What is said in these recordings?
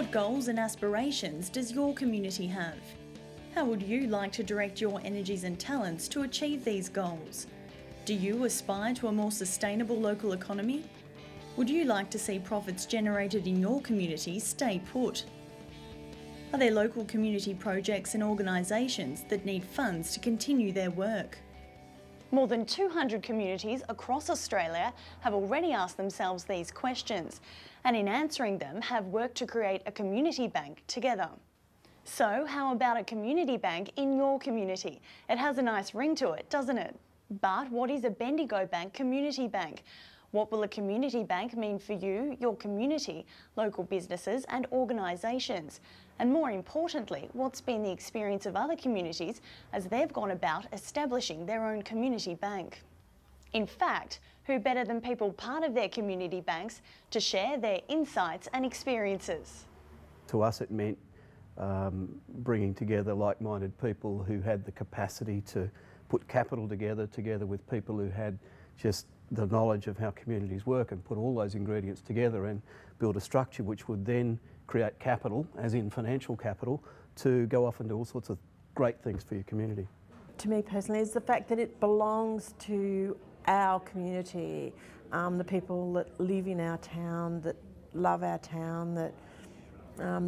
What goals and aspirations does your community have? How would you like to direct your energies and talents to achieve these goals? Do you aspire to a more sustainable local economy? Would you like to see profits generated in your community stay put? Are there local community projects and organisations that need funds to continue their work? More than 200 communities across Australia have already asked themselves these questions, and in answering them have worked to create a community bank together. So how about a community bank in your community? It has a nice ring to it, doesn't it? But what is a Bendigo Bank community bank? What will a community bank mean for you, your community, local businesses and organisations? And more importantly, what's been the experience of other communities as they've gone about establishing their own community bank? In fact, who better than people part of their community banks to share their insights and experiences? To us it meant bringing together like-minded people who had the capacity to put capital together with people who had just the knowledge of how communities work, and put all those ingredients together and build a structure which would then create capital, as in financial capital, to go off and do all sorts of great things for your community. To me personally is the fact that it belongs to our community, the people that live in our town, that love our town, that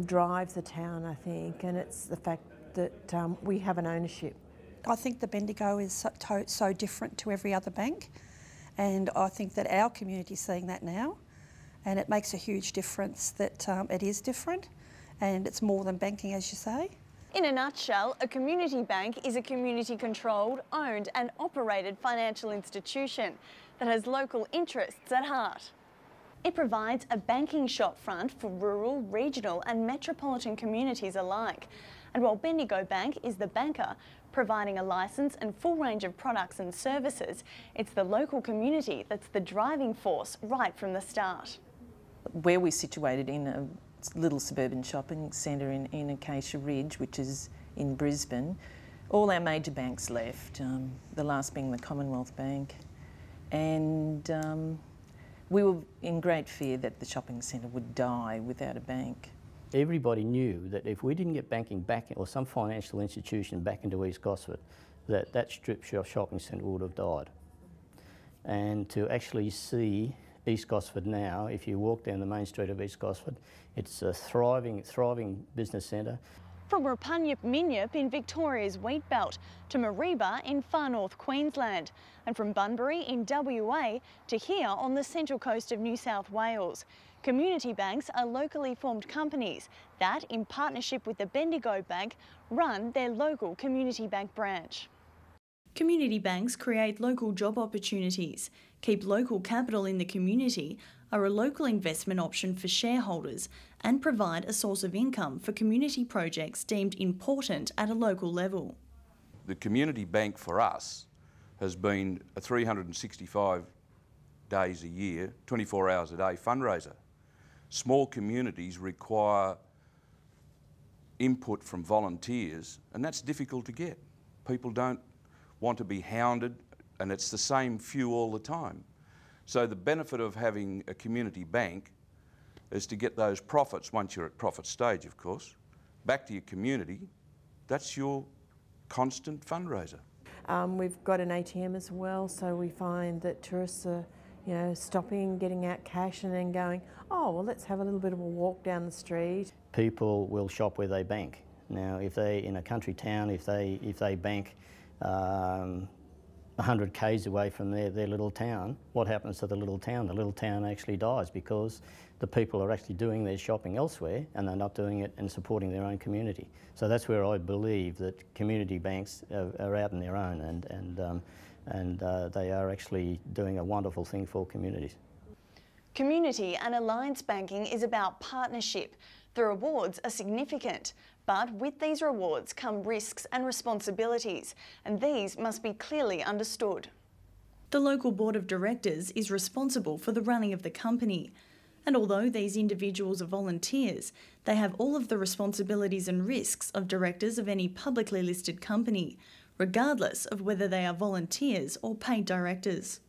drive the town, I think, and it's the fact that we have an ownership. I think the Bendigo is so different to every other bank, and I think that our community is seeing that now, and it makes a huge difference that it is different and it's more than banking, as you say. In a nutshell, a community bank is a community-controlled, owned and operated financial institution that has local interests at heart. It provides a banking shopfront for rural, regional and metropolitan communities alike. And while Bendigo Bank is the banker, providing a licence and full range of products and services, it's the local community that's the driving force right from the start. Where we're situated in a little suburban shopping centre in Acacia Ridge, which is in Brisbane, all our major banks left, the last being the Commonwealth Bank, and we were in great fear that the shopping centre would die without a bank. Everybody knew that if we didn't get banking back, or some financial institution back into East Gosford, that strip shopping centre would have died. And to actually see East Gosford now, if you walk down the main street of East Gosford, it's a thriving business centre. From Rupanyup and Minyip in Victoria's wheat belt to Mareeba in far north Queensland, and from Bunbury in WA to here on the central coast of New South Wales. Community banks are locally formed companies that, in partnership with the Bendigo Bank, run their local community bank branch. Community banks create local job opportunities, keep local capital in the community, are a local investment option for shareholders and provide a source of income for community projects deemed important at a local level. The community bank for us has been a 365 days a year, 24 hours a day fundraiser. Small communities require input from volunteers, and that's difficult to get. People don't want to be hounded, and it's the same few all the time. So the benefit of having a community bank is to get those profits, once you're at profit stage of course, back to your community. That's your constant fundraiser. We've got an ATM as well, so we find that tourists are stopping, getting out cash and then going, oh, well, let's have a little bit of a walk down the street. People will shop where they bank. Now, if they in a country town, if they bank 100 k's away from their little town, what happens to the little town? The little town actually dies because the people are actually doing their shopping elsewhere and they're not doing it and supporting their own community. So that's where I believe that community banks are out on their own, and they are actually doing a wonderful thing for communities. Community and alliance banking is about partnership. The rewards are significant, but with these rewards come risks and responsibilities, and these must be clearly understood. The local board of directors is responsible for the running of the company, and although these individuals are volunteers, they have all of the responsibilities and risks of directors of any publicly listed company, regardless of whether they are volunteers or paid directors.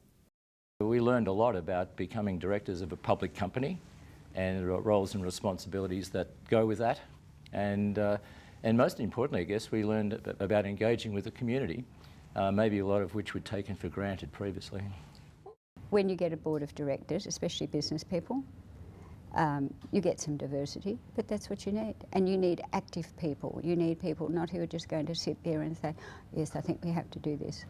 We learned a lot about becoming directors of a public company, and the roles and responsibilities that go with that. And most importantly, I guess, we learned about engaging with the community, maybe a lot of which we'd taken for granted previously. When you get a board of directors, especially business people, you get some diversity, but that's what you need. And you need active people. You need people not who are just going to sit there and say, yes, I think we have to do this.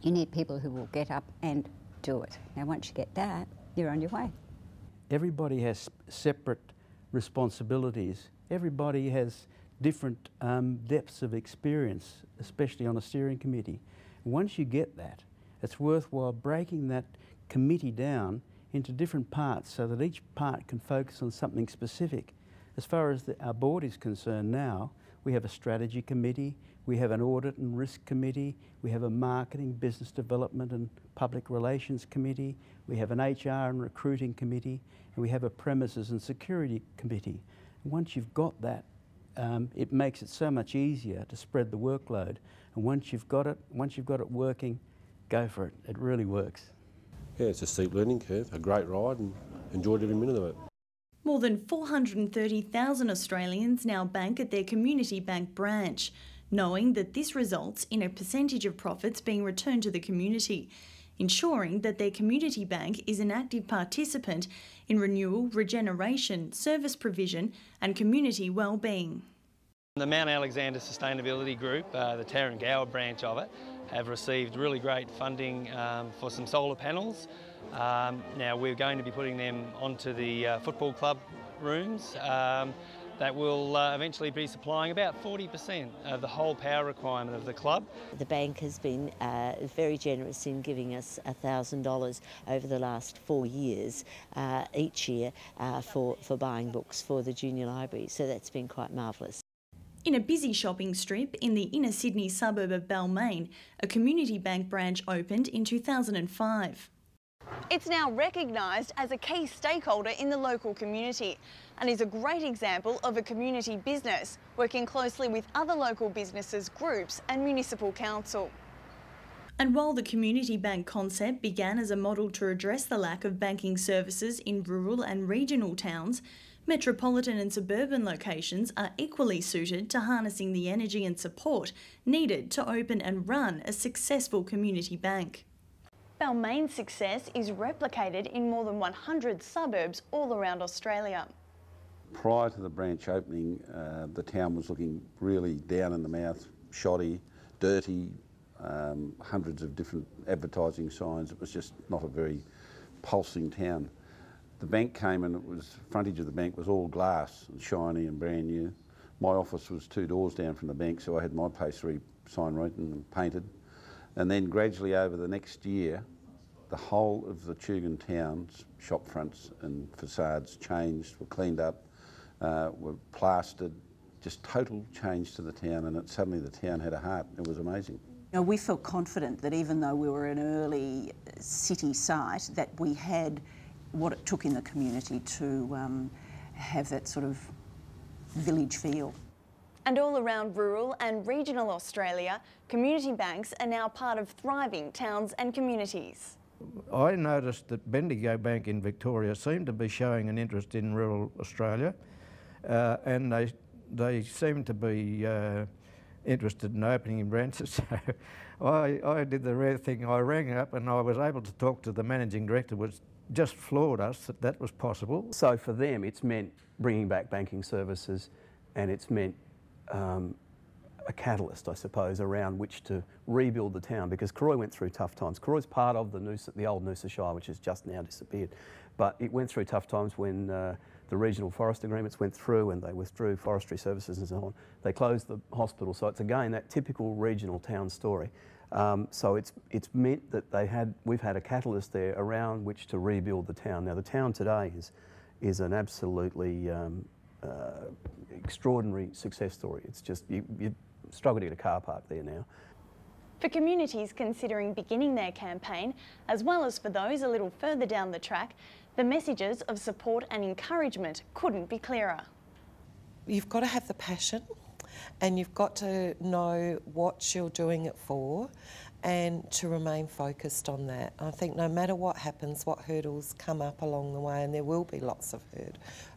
You need people who will get up and do it. Now, once you get that, you're on your way. Everybody has separate responsibilities. Everybody has different depths of experience, especially on a steering committee. Once you get that, it's worthwhile breaking that committee down into different parts so that each part can focus on something specific. As far as our board is concerned now, we have a strategy committee, we have an audit and risk committee, we have a marketing, business development and public relations committee, we have an HR and recruiting committee, and we have a premises and security committee. And once you've got that, it makes it so much easier to spread the workload. And once you've got it working, go for it. It really works. Yeah, it's a steep learning curve, a great ride, and enjoyed every minute of it. More than 430,000 Australians now bank at their community bank branch, knowing that this results in a percentage of profits being returned to the community, ensuring that their community bank is an active participant in renewal, regeneration, service provision and community wellbeing. The Mount Alexander Sustainability Group, the Tarrangower branch of it, have received really great funding for some solar panels. Now we're going to be putting them onto the football club rooms that will eventually be supplying about 40% of the whole power requirement of the club. The bank has been very generous in giving us $1,000 over the last 4 years each year for buying books for the junior library, so that's been quite marvellous. In a busy shopping strip in the inner Sydney suburb of Balmain, a community bank branch opened in 2005. It's now recognised as a key stakeholder in the local community and is a great example of a community business working closely with other local businesses, groups and municipal council. And while the community bank concept began as a model to address the lack of banking services in rural and regional towns, metropolitan and suburban locations are equally suited to harnessing the energy and support needed to open and run a successful community bank. Balmain's success is replicated in more than 100 suburbs all around Australia. Prior to the branch opening, the town was looking really down in the mouth, shoddy, dirty, hundreds of different advertising signs. It was just not a very pulsing town. The bank came and frontage of the bank was all glass and shiny and brand new. My office was 2 doors down from the bank, so I had my place sign written and painted. And then gradually over the next year, the whole of the Tugun town's shop fronts and facades changed, were cleaned up, were plastered, just total change to the town, and suddenly the town had a heart. It was amazing. You know, we felt confident that even though we were an early city site, that we had what it took in the community to have that sort of village feel. And all around rural and regional Australia, community banks are now part of thriving towns and communities. I noticed that Bendigo Bank in Victoria seemed to be showing an interest in rural Australia, and they seemed to be interested in opening branches. So I did the rare thing. I rang up and I was able to talk to the managing director, which just floored us that was possible. So for them, it's meant bringing back banking services, and it's meant a catalyst, I suppose, around which to rebuild the town, because Cooroy went through tough times. Cooroy's part of the old Noosa Shire, which has just now disappeared, but it went through tough times when the regional forest agreements went through and they withdrew forestry services and so on. They closed the hospital, so it's again that typical regional town story. So it's meant that we've had a catalyst there around which to rebuild the town. Now the town today is an absolutely extraordinary success story. It's just you struggle to get a car park there now. For communities considering beginning their campaign, as well as for those a little further down the track, the messages of support and encouragement couldn't be clearer. You've got to have the passion, and you've got to know what you're doing it for, and to remain focused on that. I think no matter what happens, what hurdles come up along the way, and there will be lots of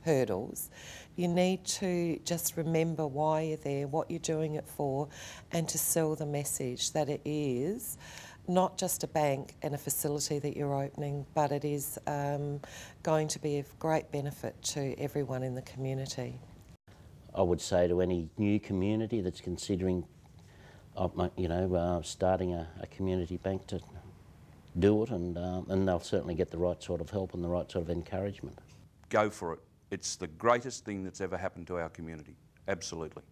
hurdles, you need to just remember why you're there, what you're doing it for, and to sell the message that it is not just a bank and a facility that you're opening, but it is going to be of great benefit to everyone in the community. I would say to any new community that's considering starting a community bank, to do it, and they'll certainly get the right sort of help and the right sort of encouragement. Go for it. It's the greatest thing that's ever happened to our community. Absolutely.